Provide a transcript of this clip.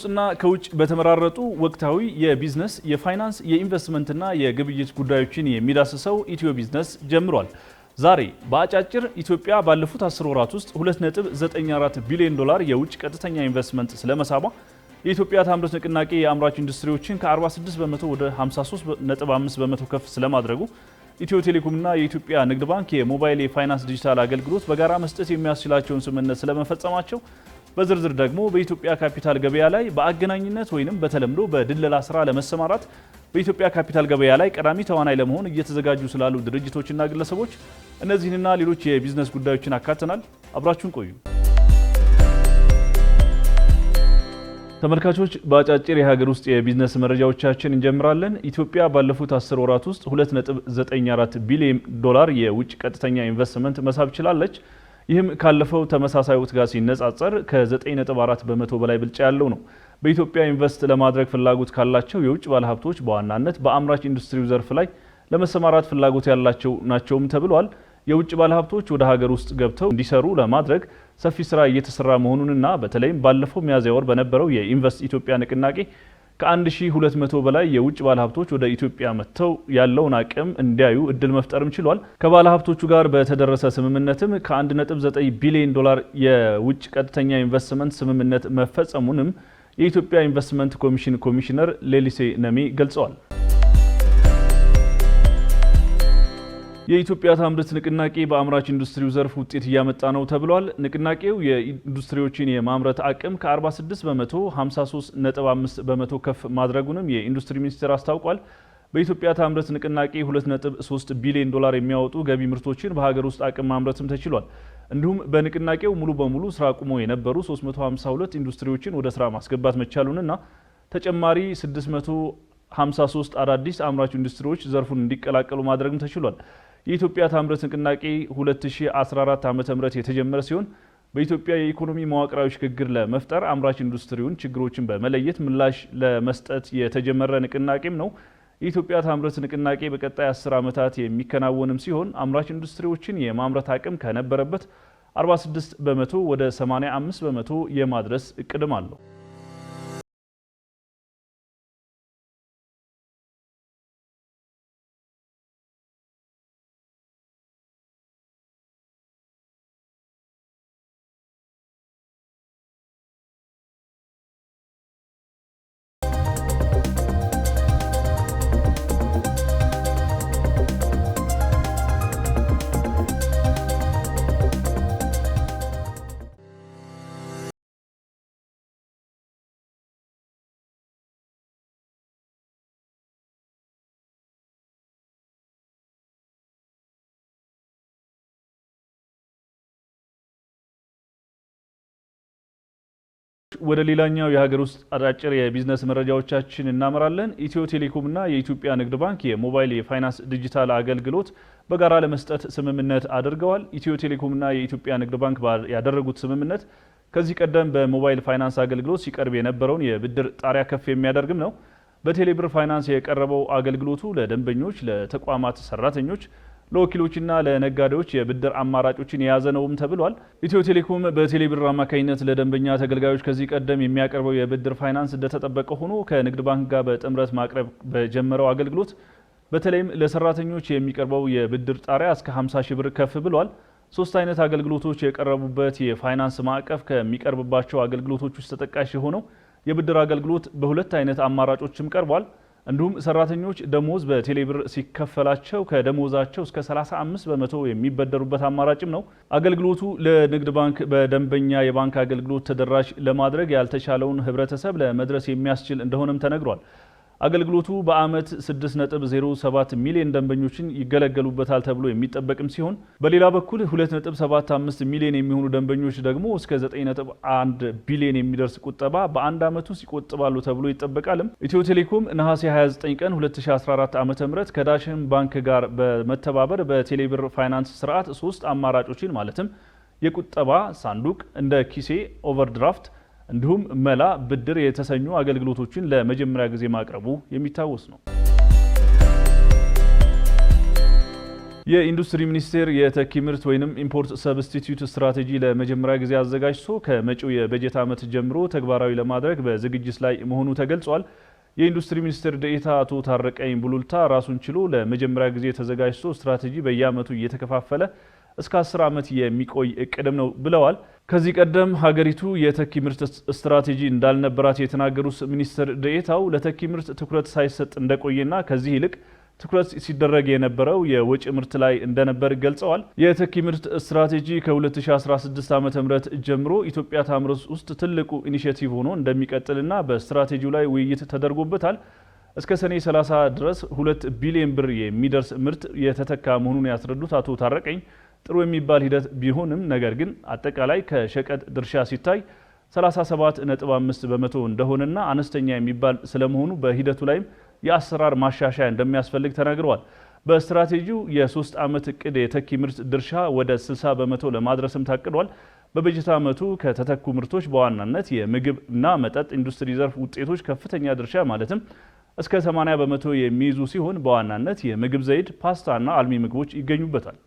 እና ከውጭ በተመራረጡ ወቅታዊ የቢዝነስ፣ የፋይናንስ፣ የኢንቨስትመንትና የግብይት ጉዳዮችን የሚዳስሰው ኢትዮ ቢዝነስ ጀምሯል። ዛሬ በአጫጭር ኢትዮጵያ ባለፉት 10 ወራት ውስጥ 2.94 ቢሊዮን ዶላር የውጭ ቀጥተኛ ኢንቨስትመንት ስለመሳቧ፣ የኢትዮጵያ ታምርት ንቅናቄ የአምራች ኢንዱስትሪዎችን ከ46 በመቶ ወደ 53.5 በመቶ ከፍ ስለማድረጉ፣ ኢትዮ ቴሌኮምና የኢትዮጵያ ንግድ ባንክ የሞባይል የፋይናንስ ዲጂታል አገልግሎት በጋራ መስጠት የሚያስችላቸውን ስምምነት ስለመፈጸማቸው፣ በዝርዝር ደግሞ በኢትዮጵያ ካፒታል ገበያ ላይ በአገናኝነት ወይንም በተለምዶ በድለላ ስራ ለመሰማራት በኢትዮጵያ ካፒታል ገበያ ላይ ቀዳሚ ተዋናይ ለመሆን እየተዘጋጁ ስላሉ ድርጅቶችና ግለሰቦች እነዚህንና ሌሎች የቢዝነስ ጉዳዮችን አካተናል። አብራችሁን ቆዩ። ተመልካቾች፣ በአጫጭር የሀገር ውስጥ የቢዝነስ መረጃዎቻችን እንጀምራለን። ኢትዮጵያ ባለፉት 10 ወራት ውስጥ 2.94 ቢሊዮን ዶላር የውጭ ቀጥተኛ ኢንቨስትመንት መሳብ ችላለች። ይህም ካለፈው ተመሳሳይ ወቅት ጋር ሲነጻጸር ከ9.4 በመቶ በላይ ብልጫ ያለው ነው። በኢትዮጵያ ኢንቨስት ለማድረግ ፍላጎት ካላቸው የውጭ ባለሀብቶች በዋናነት በአምራች ኢንዱስትሪው ዘርፍ ላይ ለመሰማራት ፍላጎት ያላቸው ናቸውም ተብሏል። የውጭ ባለሀብቶች ወደ ሀገር ውስጥ ገብተው እንዲሰሩ ለማድረግ ሰፊ ስራ እየተሰራ መሆኑንና በተለይም ባለፈው ሚያዝያ ወር በነበረው የኢንቨስት ኢትዮጵያ ንቅናቄ ከ1200 በላይ የውጭ ባለሀብቶች ወደ ኢትዮጵያ መጥተው ያለውን አቅም እንዲያዩ እድል መፍጠርም ችሏል። ከባለሀብቶቹ ጋር በተደረሰ ስምምነትም ከ1.9 ቢሊዮን ዶላር የውጭ ቀጥተኛ ኢንቨስትመንት ስምምነት መፈጸሙንም የኢትዮጵያ ኢንቨስትመንት ኮሚሽን ኮሚሽነር ሌሊሴ ነሜ ገልጸዋል። የኢትዮጵያ ታምርት ንቅናቄ በአምራች ኢንዱስትሪው ዘርፍ ውጤት እያመጣ ነው ተብሏል። ንቅናቄው የኢንዱስትሪዎችን የማምረት አቅም ከ46 በመቶ 53.5 በመቶ ከፍ ማድረጉንም የኢንዱስትሪ ሚኒስቴር አስታውቋል። በኢትዮጵያ ታምርት ንቅናቄ 2.3 ቢሊዮን ዶላር የሚያወጡ ገቢ ምርቶችን በሀገር ውስጥ አቅም ማምረትም ተችሏል። እንዲሁም በንቅናቄው ሙሉ በሙሉ ስራ አቁመው የነበሩ 352 ኢንዱስትሪዎችን ወደ ስራ ማስገባት መቻሉንና ተጨማሪ 653 አዳዲስ አምራች ኢንዱስትሪዎች ዘርፉን እንዲቀላቀሉ ማድረግም ተችሏል። የኢትዮጵያ ታምርት ንቅናቄ 2014 ዓ.ም የተጀመረ ሲሆን በኢትዮጵያ የኢኮኖሚ መዋቅራዊ ሽግግር ለመፍጠር አምራች ኢንዱስትሪውን ችግሮችን በመለየት ምላሽ ለመስጠት የተጀመረ ንቅናቄም ነው። የኢትዮጵያ ታምርት ንቅናቄ በቀጣይ 10 ዓመታት የሚከናወንም ሲሆን አምራች ኢንዱስትሪዎችን የማምረት አቅም ከነበረበት 46 በመቶ ወደ 85 በመቶ የማድረስ እቅድም አለው። ወደ ሌላኛው የሀገር ውስጥ አጫጭር የቢዝነስ መረጃዎቻችን እናመራለን። ኢትዮ ቴሌኮምና የኢትዮጵያ ንግድ ባንክ የሞባይል የፋይናንስ ዲጂታል አገልግሎት በጋራ ለመስጠት ስምምነት አድርገዋል። ኢትዮ ቴሌኮምና የኢትዮጵያ ንግድ ባንክ ያደረጉት ስምምነት ከዚህ ቀደም በሞባይል ፋይናንስ አገልግሎት ሲቀርብ የነበረውን የብድር ጣሪያ ከፍ የሚያደርግም ነው። በቴሌብር ፋይናንስ የቀረበው አገልግሎቱ ለደንበኞች፣ ለተቋማት ሰራተኞች፣ ለወኪሎችና ለነጋዴዎች የብድር አማራጮችን የያዘ ነውም ተብሏል። ኢትዮ ቴሌኮም በቴሌብር አማካኝነት ለደንበኛ ተገልጋዮች ከዚህ ቀደም የሚያቀርበው የብድር ፋይናንስ እንደተጠበቀ ሆኖ ከንግድ ባንክ ጋር በጥምረት ማቅረብ በጀመረው አገልግሎት በተለይም ለሰራተኞች የሚቀርበው የብድር ጣሪያ እስከ 50 ሺህ ብር ከፍ ብሏል። 3 አይነት አገልግሎቶች የቀረቡበት የፋይናንስ ማዕቀፍ ከሚቀርብባቸው አገልግሎቶች ውስጥ ተጠቃሽ የሆነው የብድር አገልግሎት በሁለት አይነት አማራጮችም ቀርቧል። እንዲሁም ሰራተኞች ደሞዝ በቴሌብር ሲከፈላቸው ከደሞዛቸው እስከ 35 በመቶ የሚበደሩበት አማራጭም ነው። አገልግሎቱ ለንግድ ባንክ በደንበኛ የባንክ አገልግሎት ተደራሽ ለማድረግ ያልተቻለውን ህብረተሰብ ለመድረስ የሚያስችል እንደሆነም ተነግሯል። አገልግሎቱ በአመት 6.07 ሚሊዮን ደንበኞችን ይገለገሉበታል ተብሎ የሚጠበቅም ሲሆን በሌላ በኩል 2.75 ሚሊዮን የሚሆኑ ደንበኞች ደግሞ እስከ 9.1 ቢሊዮን የሚደርስ ቁጠባ በአንድ አመት ውስጥ ይቆጥባሉ ተብሎ ይጠበቃልም። ኢትዮ ቴሌኮም ነሐሴ 29 ቀን 2014 ዓ.ም ከዳሽን ባንክ ጋር በመተባበር በቴሌብር ፋይናንስ ስርዓት 3 አማራጮችን ማለትም የቁጠባ ሳንዱቅ፣ እንደ ኪሴ ኦቨርድራፍት እንዲሁም መላ ብድር የተሰኙ አገልግሎቶችን ለመጀመሪያ ጊዜ ማቅረቡ የሚታወስ ነው። የኢንዱስትሪ ሚኒስቴር የተኪ ምርት ወይንም ኢምፖርት ሰብስቲቲዩት ስትራቴጂ ለመጀመሪያ ጊዜ አዘጋጅቶ ከመጪው የበጀት ዓመት ጀምሮ ተግባራዊ ለማድረግ በዝግጅት ላይ መሆኑ ተገልጿል። የኢንዱስትሪ ሚኒስቴር ዴኤታ አቶ ታረቀኝ ቡሉልታ ራሱን ችሎ ለመጀመሪያ ጊዜ ተዘጋጅቶ ስትራቴጂ በየዓመቱ እየተከፋፈለ እስከ 10 ዓመት የሚቆይ እቅድም ነው ብለዋል። ከዚህ ቀደም ሀገሪቱ የተኪ ምርት ስትራቴጂ እንዳልነበራት የተናገሩት ሚኒስትር ዴኤታው ለተኪ ምርት ትኩረት ሳይሰጥ እንደቆየና ከዚህ ይልቅ ትኩረት ሲደረግ የነበረው የወጪ ምርት ላይ እንደነበር ገልጸዋል። የተኪ ምርት ስትራቴጂ ከ2016 ዓ.ም ጀምሮ ኢትዮጵያ ታምርት ውስጥ ትልቁ ኢኒሼቲቭ ሆኖ እንደሚቀጥልና በስትራቴጂው ላይ ውይይት ተደርጎበታል። እስከ ሰኔ 30 ድረስ 2 ቢሊዮን ብር የሚደርስ ምርት የተተካ መሆኑን ያስረዱት አቶ ታረቀኝ ጥሩ የሚባል ሂደት ቢሆንም ነገር ግን አጠቃላይ ከሸቀጥ ድርሻ ሲታይ 37.5 በመቶ እንደሆነና አነስተኛ የሚባል ስለመሆኑ በሂደቱ ላይም የአሰራር ማሻሻያ እንደሚያስፈልግ ተናግረዋል። በስትራቴጂው የ3 ዓመት እቅድ የተኪ ምርት ድርሻ ወደ 60 በመቶ ለማድረስም ታቅዷል። በበጀት ዓመቱ ከተተኩ ምርቶች በዋናነት የምግብ እና መጠጥ ኢንዱስትሪ ዘርፍ ውጤቶች ከፍተኛ ድርሻ ማለትም እስከ 80 በመቶ የሚይዙ ሲሆን በዋናነት የምግብ ዘይት፣ ፓስታ እና አልሚ ምግቦች ይገኙበታል።